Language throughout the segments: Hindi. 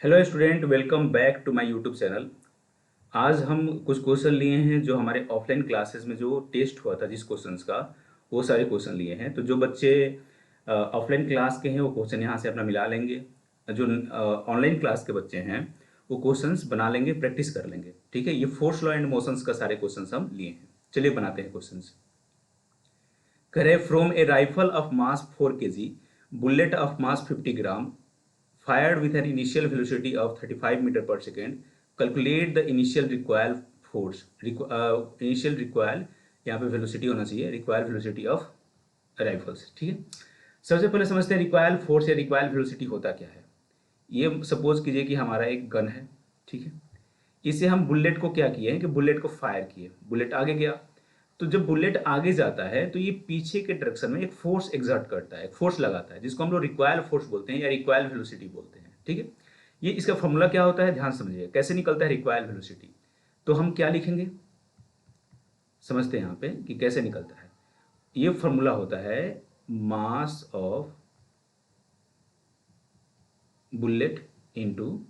Hello student, welcome back to my YouTube channel. आज हम कुछ क्वेश्चन लिए हैं जो हमारे ऑफलाइन क्लासेस में जो टेस्ट हुआ था जिस क्वेश्चंस का, वो सारे क्वेश्चन लिए हैं। तो जो बच्चे ऑफलाइन क्लास के हैं वो क्वेश्चन यहाँ से अपना मिला लेंगे। जो ऑनलाइन क्लास के बच्चे हैं वो क्वेश्चंस बना लेंगे, प्रैक्टिस कर लेंगे। ठीक है, ये फोर्स लॉ एंड मोशंस का सारे क्वेश्चंस हम लिए हैं। चलिए बनाते हैं क्वेश्चंस। करे from A rifle of mass 4 kg, bullet of mass 50 gram, fired with an initial velocity of 35 meter per second, calculate the initial recoil force। initial recoil यहाँ पे वेलोसिटी होना चाहिए, रिक्वायल वेलोसिटी ऑफ राइफल्स। ठीक है, सबसे पहले समझते हैं रिक्वायल फोर्स या रिक्वायल वेलोसिटी होता क्या है। ये सपोज कीजिए कि हमारा एक गन है। ठीक है, इसे हम बुलेट को क्या किए हैं कि बुलेट को फायर किए, बुलेट आगे गया। तो जब बुलेट आगे जाता है तो ये पीछे के डायरेक्शन में एक फोर्स एग्जर्ट करता है, एक फोर्स लगाता है, जिसको हम लोग रिक्वायल फोर्स बोलते हैं या रिक्वायल वेलोसिटी बोलते हैं। ठीक है, ये इसका फॉर्मूला क्या होता है, ध्यान समझिए कैसे निकलता है रिक्वायल वेलोसिटी। तो हम क्या लिखेंगे, समझते हैं यहाँ पे कि कैसे निकलता है। ये फॉर्मूला होता है mass of bullet into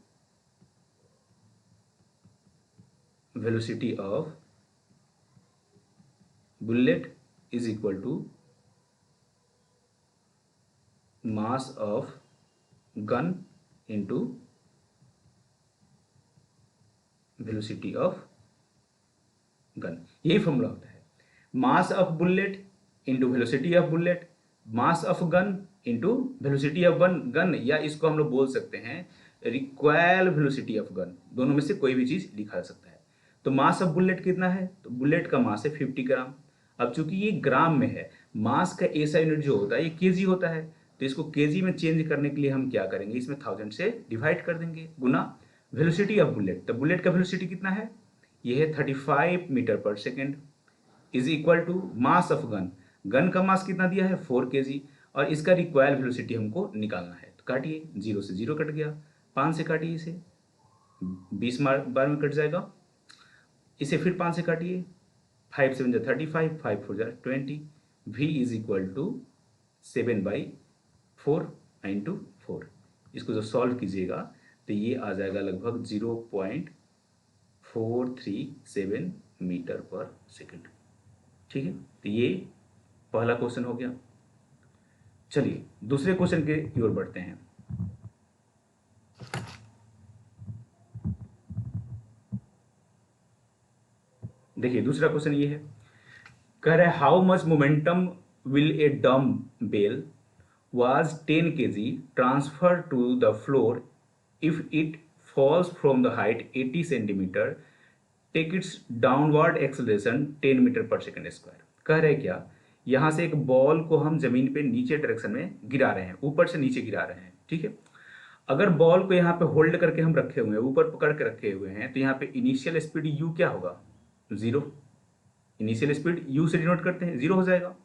velocity of bullet is equal to mass of gun into velocity of gun. यही फॉर्मूला होता है, mass of bullet into velocity of bullet, mass of gun into velocity of gun, या इसको हम लोग बोल सकते हैं रिक्वायल वेलोसिटी ऑफ गन। दोनों में से कोई भी चीज लिखा जा सकता है। तो मास ऑफ बुलेट कितना है, तो बुलेट का मास है 50 ग्राम। अब चूंकि ये ग्राम में है, मास का ऐसा यूनिट जो होता है ये केजी होता है, तो इसको केजी में चेंज करने के लिए हम क्या करेंगे, इसमें 1000 से डिवाइड कर देंगे, गुना वेलोसिटी ऑफ बुलेट। तो बुलेट का वेलोसिटी कितना है, ये है 35 metre per second, is equal to mass of gun. Gun का मास कितना दिया है 4 kg, और इसका रिक्वायल वेलोसिटी हमको निकालना है। तो काटिए, 0 से 0 कट गया, 5 से काटिए इसे, 20 बार में कट जाएगा। इसे फिर 5 से काटिए, 5 7 जा 35, 5 4 जा 20। v इज इक्वल टू 7/4 इसको जब सॉल्व कीजिएगा तो ये आ जाएगा लगभग 0.437 मीटर पर सेकेंड। ठीक है, तो ये पहला क्वेश्चन हो गया। चलिए दूसरे क्वेश्चन की ओर बढ़ते हैं। देखिए दूसरा क्वेश्चन ये है, कह रहा है हाउ मच मोमेंटम विल ए डम bell was 10 kg transfer to the floor if it falls from the height 80 centimeter, take its downward acceleration 10 metre per second square. कह रहे क्या, यहाँ से एक बॉल को हम जमीन पे नीचे डायरेक्शन में गिरा रहे हैं, ऊपर से नीचे गिरा रहे हैं। ठीक है, अगर बॉल को यहाँ पे होल्ड करके हम रखे हुए हैं, ऊपर पकड़ के रखे हुए हैं, तो यहाँ पे इनिशियल स्पीड यू क्या होगा, 0। इनिशियल स्पीड यू से डिनोट करते हैं, 0 हो जाएगा।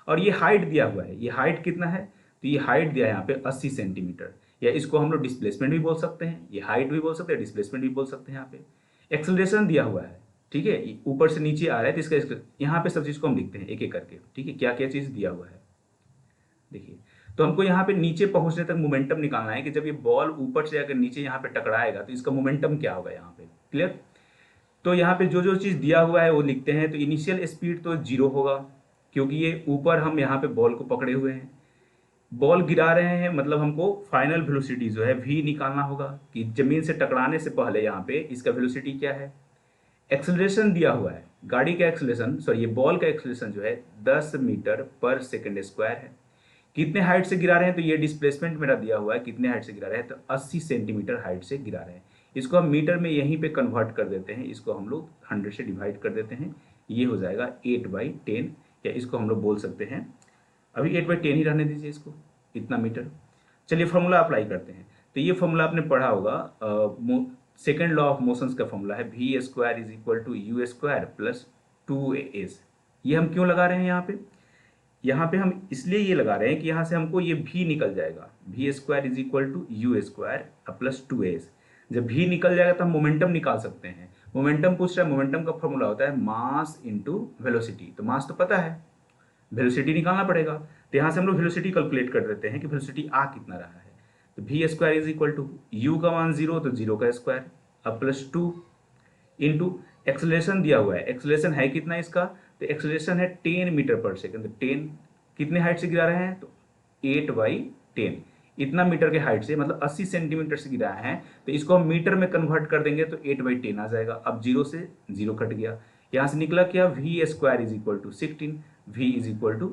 और ये हाइट दिया हुआ है, ये हाइट कितना है, तो ये हाइट दिया है यहाँ पे 80 सेंटीमीटर, या इसको हम लोग डिस्प्लेसमेंट भी बोल सकते हैं, ये हाइट भी बोल सकते हैं, डिस्प्लेसमेंट भी बोल सकते हैं। यहाँ पे एक्सेलरेशन दिया हुआ है, ठीक है, ऊपर से नीचे आ रहा है, तो इसका यहाँ पे सब चीज़ को हम लिखते हैं एक एक करके। ठीक है, क्या क्या चीज़ दिया हुआ है देखिए। तो हमको यहाँ पे नीचे पहुंचने तक मोमेंटम निकालना है कि जब ये बॉल ऊपर से अगर नीचे यहाँ पे टकराएगा तो इसका मोमेंटम क्या होगा यहाँ पे। क्लियर, तो यहाँ पे जो जो चीज़ दिया हुआ है वो लिखते हैं। तो इनिशियल स्पीड तो 0 होगा, क्योंकि ये ऊपर हम यहाँ पे बॉल को पकड़े हुए हैं, बॉल गिरा रहे हैं, मतलब हमको फाइनल वेलोसिटी जो है v निकालना होगा कि जमीन से टकराने से पहले यहाँ पे इसका वेलोसिटी क्या है। एक्सेलरेशन दिया हुआ है, गाड़ी का एक्सेलरेशन, सॉरी ये बॉल का एक्सेलरेशन जो है 10 मीटर पर सेकेंड स्क्वायर है। कितने हाइट से गिरा रहे हैं, तो ये डिस्प्लेसमेंट मेरा दिया हुआ है, कितने हाइट से गिरा रहे हैं, तो 80 सेंटीमीटर हाइट से गिरा रहे हैं। इसको हम मीटर में यहीं पे कन्वर्ट कर देते हैं, इसको हम लोग 100 से डिवाइड कर देते हैं, ये हो जाएगा 8/10, या इसको हम लोग बोल सकते हैं, अभी 8/10 ही रहने दीजिए इसको, इतना मीटर। चलिए फॉर्मूला अप्लाई करते हैं। तो ये फॉर्मूला आपने पढ़ा होगा, सेकेंड लॉ ऑफ मोशंस का फॉर्मूला है v² is equal to u² plus 2as। ये हम क्यों लगा रहे हैं यहाँ पे हम इसलिए ये लगा रहे हैं कि यहाँ से हमको ये v निकल जाएगा, v² is equal to u² plus 2as। जब v निकल जाएगा तो हम मोमेंटम निकाल सकते हैं। मोमेंटम पूछ रहा है, मोमेंटम का फॉर्मूला होता है मास इंटू वेलोसिटी। तो मास तो पता है, वेलोसिटी निकालना पड़ेगा। तो यहाँ से हम लोग वेलोसिटी कैलकुलेट कर देते हैं कि वेलोसिटी आ कितना रहा है। तो V square is equal to U का मान 0 तो 0 का स्क्वायर अब प्लस 2 इंटू एक्सेलरेशन दिया हुआ है। एक्सेलरेशन है कितना इसका, तो एक्सेलरेशन है 10 मीटर पर सेकेंड। तो 10 कितने हाइट से गिरा रहे हैं, तो 8/10 इतना मीटर के हाइट से, मतलब 80 सेंटीमीटर से गिरा है। तो इसको हम मीटर में कन्वर्ट कर देंगे तो 8/10 आ जाएगा। अब 0 से 0 कट गया, यहाँ से निकला क्या, V square is equal to 16, V is equal to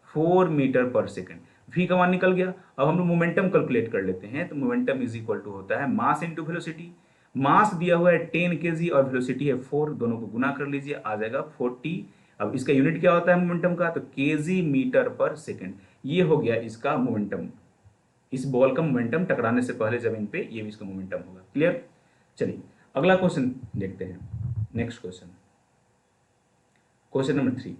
4 metre per second. V का मान निकल गया। अब हम लोग मोमेंटम कैलकुलेट कर लेते हैं। तो मोमेंटम इज इक्वल टू होता है मास इंटू वेलोसिटी। मास दिया हुआ है 10 kg और वेलोसिटी है 4, दोनों को गुना कर लीजिए, आ जाएगा 40। अब इसका यूनिट क्या होता है मोमेंटम का, तो केजी मीटर पर सेकेंड। ये हो गया इसका मोमेंटम, इस बॉल का मोमेंटम टकराने से पहले जमीन पे, ये भी इसका मोमेंटम होगा। क्लियर। चलिए अगला क्वेश्चन देखते हैं। नेक्स्ट क्वेश्चन, क्वेश्चन नंबर 3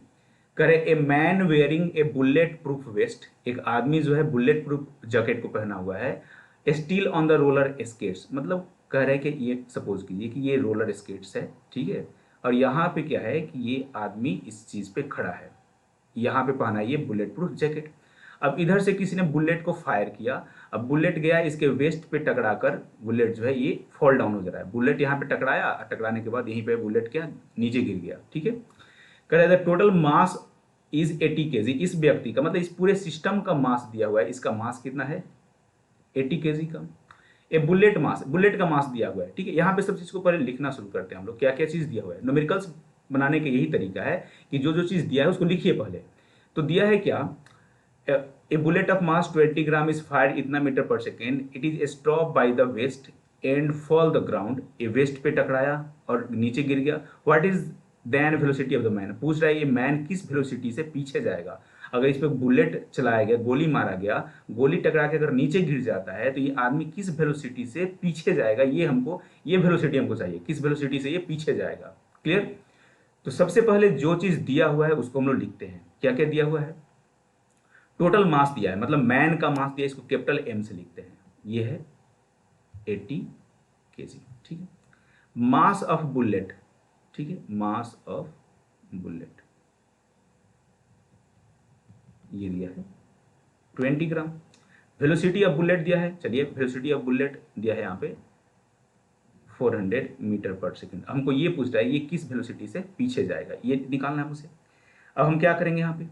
करे a man wearing A bullet proof waste, एक आदमी जो है बुलेट प्रूफ जैकेट को पहना हुआ है, steel on the roller skates, मतलब कह रहे हैं कि ये सपोज कीजिए कि ये रोलर स्केट्स है, ठीक है, और यहाँ पे क्या है कि ये आदमी इस चीज पे खड़ा है, यहाँ पे पहना है ये बुलेट प्रूफ जैकेट। अब इधर से किसी ने बुलेट को फायर किया, अब बुलेट गया इसके वेस्ट पे टकरा कर, बुलेट जो है ये फॉल डाउन हो जा रहा है। बुलेट यहाँ पे टकराया, टकराने के बाद यहीं पे बुलेट क्या नीचे गिर गया, ठीक है। कह रहा है टोटल मास इज 80 kg, इस व्यक्ति का मतलब इस पूरे सिस्टम का मास दिया हुआ है, इसका मास कितना है 80 kg का। ए बुलेट मास, बुलेट का मास दिया हुआ है, ठीक है। यहाँ पे सब चीज को पहले लिखना शुरू करते हैं हम लोग, क्या क्या चीज दिया हुआ है। न्यूमेरिकल्स बनाने का यही तरीका है कि जो जो चीज दिया है उसको लिखिए पहले। तो दिया है क्या, a bullet of mass 20 gram is fired इतना metre per second, it is stop by the vest and fall the ground, ये वेस्ट पे टकराया और नीचे गिर गया। What is then velocity of the man, पूछ रहा है ये मैन किस वेलोसिटी से पीछे जाएगा। अगर इस पे बुलेट चलाया गया, गोली मारा गया, गोली टकरा के अगर नीचे गिर जाता है तो ये आदमी किस वेलोसिटी से पीछे जाएगा, ये हमको, ये वेलोसिटी हमको चाहिए, किस वेलोसिटी से ये पीछे जाएगा। क्लियर। तो सबसे पहले जो चीज दिया हुआ है उसको हम लोग लिखते हैं। क्या क्या दिया हुआ है, टोटल मास दिया है, मतलब मैन का मास दिया है, इसको कैपिटल एम से लिखते हैं, ये है 80 kg, ठीक है। मास ऑफ बुलेट, ठीक है, मास ऑफ बुलेट ये दिया है 20 ग्राम। वेलोसिटी ऑफ बुलेट दिया है, चलिए वेलोसिटी ऑफ बुलेट दिया है यहाँ पे 400 मीटर पर सेकेंड। हमको ये पूछ रहा है ये किस वेलोसिटी से पीछे जाएगा, ये निकालना है मुझे। अब हम क्या करेंगे यहाँ पे,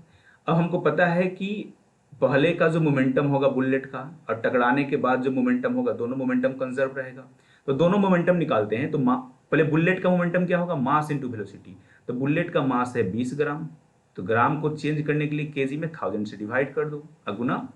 अब हमको पता है कि पहले का जो मोमेंटम होगा बुलेट का और टकराने के बाद जो मोमेंटम होगा, दोनों मोमेंटम कंजर्व रहेगा। तो दोनों मोमेंटम निकालते हैं। तो पहले बुलेट का मोमेंटम क्या होगा, मास इंटू वेलोसिटी। तो बुलेट का मास है 20 ग्राम, तो ग्राम को चेंज करने के लिए केजी में 1000 से डिवाइड कर दो, अगुना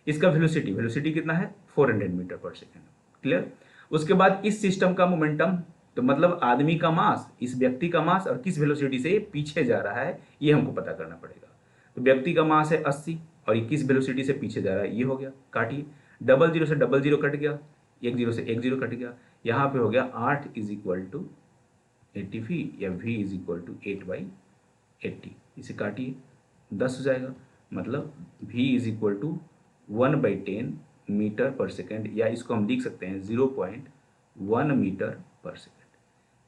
इसका वेलोसिटी, वेलोसिटी कितना है 400 मीटर पर सेकेंड। क्लियर। उसके बाद इस सिस्टम का मोमेंटम, तो मतलब आदमी का मास, इस व्यक्ति का मास और किस वेलोसिटी से पीछे जा रहा है ये हमको पता करना पड़ेगा। तो व्यक्ति का मास है 80 और ये किस वेलोसिटी से पीछे जा रहा है, ये हो गया। काटिए, 00 से 00 कट गया, 10 से 10 कट गया, यहाँ पे हो गया 8 इज इक्वल टू 80 या v इज इक्वल टू 8/80। इसे काटिए, 10 हो जाएगा, मतलब v is equal to 1/10 metre per second, या इसको हम लिख सकते हैं 0.1 मीटर पर सेकेंड।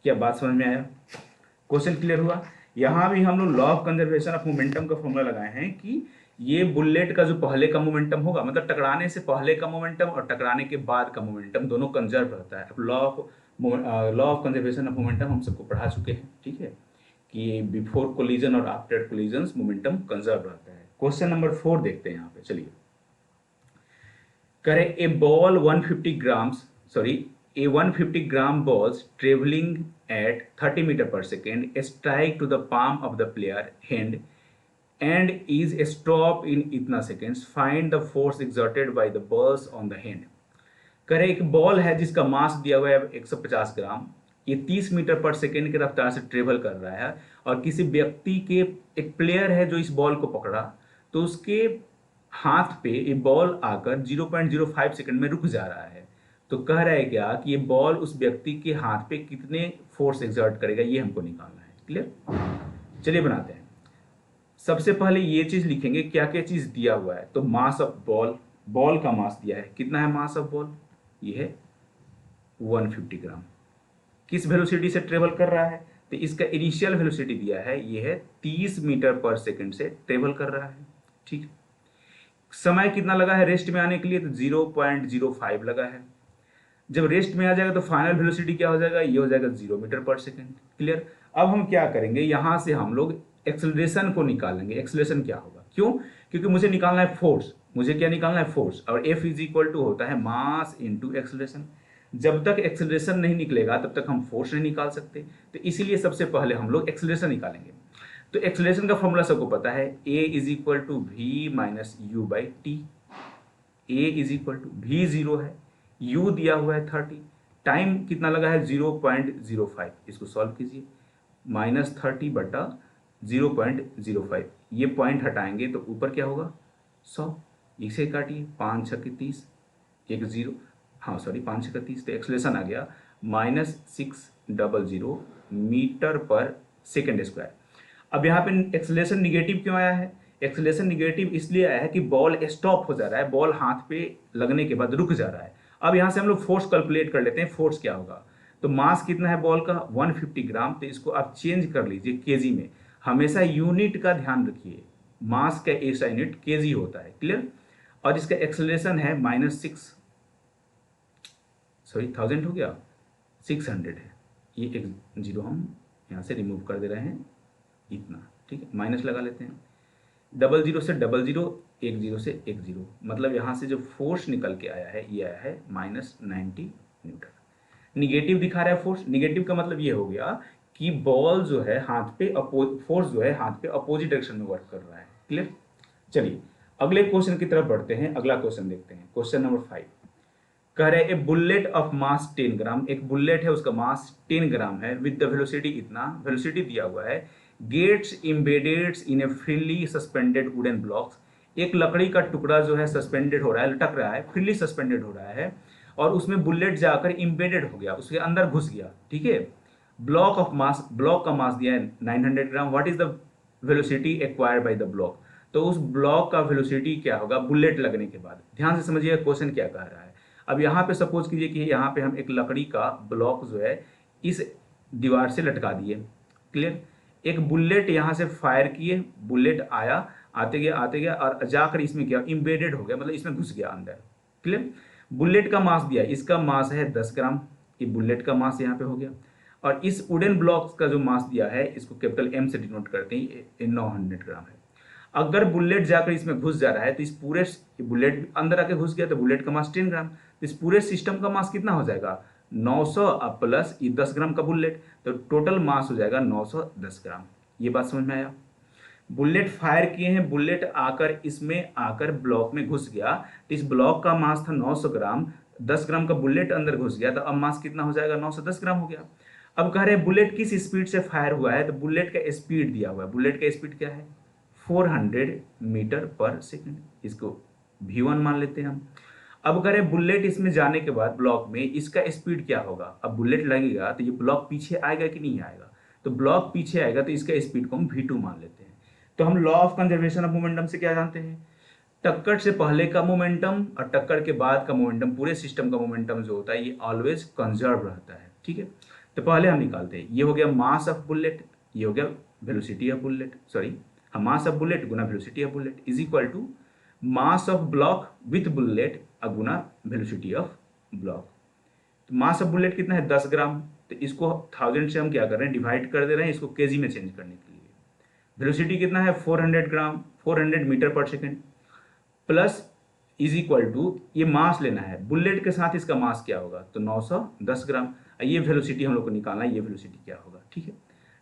क्या बात समझ में आया, क्वेश्चन क्लियर हुआ। यहाँ भी हम लोग law of conservation of momentum का फॉर्मूला लगाए हैं कि ये बुलेट का जो पहले का मोमेंटम होगा, मतलब टकराने से पहले का मोमेंटम और टकराने के बाद का मोमेंटम दोनों कंजर्व रहता है। अब law of conservation of momentum हम सबको पढ़ा चुके हैं, ठीक है, कि बिफोर कोलिजन और आफ्टर कोलिजन मोमेंटम कंजर्व रहता है। क्वेश्चन नंबर 4 देखते हैं यहाँ पे, चलिए। करे a ball 150 grams, sorry a 150 gram balls traveling at 30 meter per second strike to the palm of the player hand and is stopped in इतना seconds. Find the force exerted by the balls on the hand. करे एक बॉल है जिसका मास दिया हुआ है 150 ग्राम, ये 30 मीटर पर सेकेंड की रफ्तार से ट्रेवल कर रहा है और किसी व्यक्ति के, एक प्लेयर है जो इस बॉल को पकड़ा, तो उसके हाथ पे ये बॉल आकर 0.05 सेकंड में रुक जा रहा है। तो कह रहा है क्या कि ये बॉल उस व्यक्ति के हाथ पे कितने फोर्स एक्सर्ट करेगा, ये हमको निकालना है। क्लियर। चलिए बनाते हैं। सबसे पहले ये चीज लिखेंगे क्या क्या चीज दिया हुआ है। तो मास ऑफ बॉल, बॉल का मास दिया है, कितना है मास ऑफ बॉल, ये है 150 ग्राम। किस वेलोसिटी से ट्रेवल कर रहा है, तो इसका इनिशियल वेलोसिटी दिया है, ये है 30 मीटर पर सेकंड से ट्रेवल कर रहा है, ठीक। समय कितना लगा है रेस्ट में आने के लिए, तो 0.05 लगा है। जब रेस्ट में आ जाएगा तो फाइनल वेलोसिटी क्या हो जाएगा, ये हो जाएगा 0 मीटर पर सेकेंड। क्लियर। अब हम क्या करेंगे, यहाँ से हम लोग एक्सेलरेशन को निकालेंगे। एक्सेलरेशन क्या होगा, क्यों, क्योंकि मुझे निकालना है फोर्स, मुझे क्या निकालना है, फोर्स, और F इज इक्वल टू होता है मास इंटू एक्सेलरेशन। जब तक एक्सेलरेशन नहीं निकलेगा तब तक हम फोर्स नहीं निकाल सकते, तो इसीलिए सबसे पहले हम लोग एक्सेलरेशन निकालेंगे। तो एक्सेलरेशन का फॉर्मूला सबको पता है, A is equal to V minus U by T. A is equal to V 0 है, u दिया हुआ है 30, टाइम कितना लगा है 0.05, इसको सॉल्व कीजिए, -30/0.05, ये पॉइंट हटाएंगे तो ऊपर क्या होगा 100, इसे काटिए, 5 छक्के 30, 10, हाँ सॉरी 5 छक्के 30, तो एक्सलेशन आ गया -600 मीटर पर सेकेंड स्क्वायर। अब यहाँ पे एक्सेलरेशन निगेटिव क्यों आया है, एक्सेलरेशन निगेटिव इसलिए आया है कि बॉल स्टॉप हो जा रहा है, बॉल हाथ पे लगने के बाद रुक जा रहा है। अब यहाँ से हम लोग फोर्स कैलकुलेट कर लेते हैं, फोर्स क्या होगा, तो मास कितना है बॉल का 150 ग्राम, तो इसको आप चेंज कर लीजिए केजी में। हमेशा यूनिट का ध्यान रखिए, मास का ऐसा यूनिट केजी होता है। क्लियर। और इसका एक्सेलरेशन है -1000 हो गया, 600 है, ये एक जीरो हम यहाँ से रिमूव कर दे रहे हैं, इतना ठीक है, माइनस लगा लेते हैं, 00 से 00, 10 से 10, मतलब यहाँ से जो फोर्स निकल के आया है ये आया है -90 न्यूटन। निगेटिव दिखा रहा है फोर्स, निगेटिव का मतलब ये हो गया कि बॉल जो है हाथ पे फोर्स जो है हाथ पे अपोजिट डायरेक्शन में वर्क कर रहा है। क्लियर। चलिए अगले क्वेश्चन की तरफ बढ़ते हैं, अगला क्वेश्चन देखते हैं, क्वेश्चन नंबर 5 कह रहे ए बुलेट ऑफ मास 10 ग्राम, एक बुलेट है उसका मास 10 ग्राम है, विद द वेलोसिटी, इतना वेलोसिटी दिया हुआ है, gets embedded in a freely suspended wooden blocks, एक लकड़ी का टुकड़ा जो है सस्पेंडेड हो रहा है, लटक रहा है, फ्रीली सस्पेंडेड हो रहा है, और उसमें बुलेट जाकर इम्बेडेड हो गया, उसके अंदर घुस गया। ठीक है। ब्लॉक ऑफ मास, ब्लॉक का मास दिया है 900 gram, what is the velocity acquired by the block, तो उस ब्लॉक का वेलोसिटी क्या होगा बुलेट लगने के बाद। ध्यान से समझिए क्वेश्चन क्या कह रहा है। अब यहाँ पे सपोज कीजिए कि यहाँ पे हम एक लकड़ी का ब्लॉक जो है इस दीवार से लटका दिए। क्लियर। एक बुलेट यहाँ से फायर किए, बुलेट आया, आते गया और जाकर इसमें क्या इम्बेडेड हो गया, मतलब इसमें घुस गया अंदर। क्लियर। बुलेट का मास दिया, इसका मास है 10 ग्राम, ये बुलेट का मास यहाँ पे हो गया, और इस वुडन ब्लॉक्स का जो मास दिया है इसको कैपिटल M से डिनोट करते हैं, ये 900 ग्राम है। अगर बुलेट जाकर इसमें घुस जा रहा है तो इस पूरे, बुलेट अंदर आके घुस गया तो बुलेट का मास 10 ग्राम, तो इस पूरे सिस्टम का मास कितना हो जाएगा 900 प्लस ये 10 ग्राम का बुलेट, तो टोटल मास हो जाएगा 910 ग्राम। ये बात समझ में आया। बुलेट फायर किए हैं, बुलेट आकर इसमें आकर ब्लॉक में घुस गया, तो इस ब्लॉक का मास था 900 ग्राम, 10 ग्राम का बुलेट अंदर घुस गया, तो अब मास कितना हो जाएगा 910 ग्राम हो गया। अब कह रहे हैं बुलेट किस स्पीड से फायर हुआ है, तो बुलेट का स्पीड दिया हुआ है, बुलेट का स्पीड क्या है 400 मीटर पर सेकेंड, इसको V1 मान लेते हैं हम। अब कह रहे हैं बुलेट इसमें जाने के बाद ब्लॉक में इसका स्पीड क्या होगा, अब बुलेट लगेगा तो ये ब्लॉक पीछे आएगा कि नहीं आएगा, तो ब्लॉक पीछे आएगा तो इसका स्पीड को हम V2 मान लेते हैं। तो हम law of conservation of momentum से क्या जानते हैं, टक्कर से पहले का मोमेंटम और टक्कर के बाद का मोमेंटम, पूरे सिस्टम का मोमेंटम जो होता है ये ऑलवेज कंजर्व रहता है। ठीक है। तो पहले हम निकालते हैं, ये हो गया मास ऑफ बुलेट, ये हो गया velocity of bullet, sorry mass of bullet गुना velocity of bullet is equal to mass of block with bullet गुना वेलोसिटी ऑफ ब्लॉक। तो मास ऑफ बुलेट कितना है 10 ग्राम, तो इसको 1000 से हम क्या कर रहे हैं डिवाइड कर दे रहे हैं, इसको केजी में चेंज करने के लिए। वेलोसिटी कितना है 400 gram, 400 metre per second, plus is equal to ये मास लेना है, बुलेट के साथ इसका मास क्या होगा, तो 910 ग्राम। ये वेलोसिटी हम लोग को निकालना है, ये वेलोसिटी क्या होगा। ठीक है।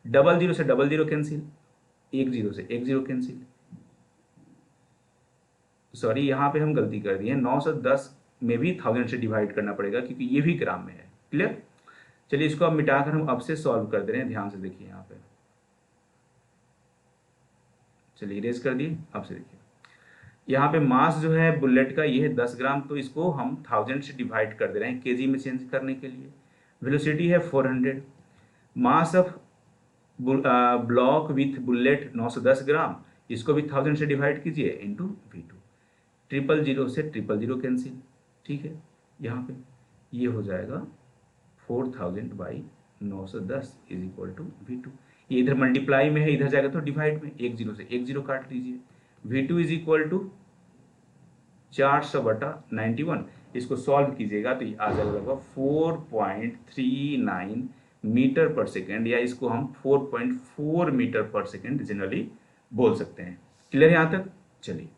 00 से 00 कैंसिल, 10 से 10 कैंसिल, सॉरी यहाँ पे हम गलती कर दिए, 910 में भी 1000 से डिवाइड करना पड़ेगा क्योंकि ये भी ग्राम में है। क्लियर। चलिए इसको अब मिटाकर हम अब से सॉल्व कर दे रहे हैं, ध्यान से देखिए यहाँ पे, चलिए इरेज कर दिए, अब से देखिए यहाँ पे मास जो है बुलेट का ये है 10 ग्राम, तो इसको हम 1000 से डिवाइड कर दे रहे हैं केजी में चेंज करने के लिए। वेलोसिटी है 400, मास ऑफ ब्लॉक विथ बुलेट 910 ग्राम, इसको भी 1000 से डिवाइड कीजिए इंटू V2, 000 से 000 कैंसिल। ठीक है। यहाँ पे ये हो जाएगा 4000 by 910 is equal to V2, ये इधर मल्टीप्लाई में है, इधर जाएगा तो डिवाइड में, 10 से 10 काट लीजिए, V2 इज इक्वल टू 400/91। इसको सॉल्व कीजिएगा तो ये आ जाएगा 4.39 मीटर पर सेकेंड, या इसको हम 4.4 मीटर पर सेकेंड जनरली बोल सकते हैं। क्लियर यहाँ तक? चलिए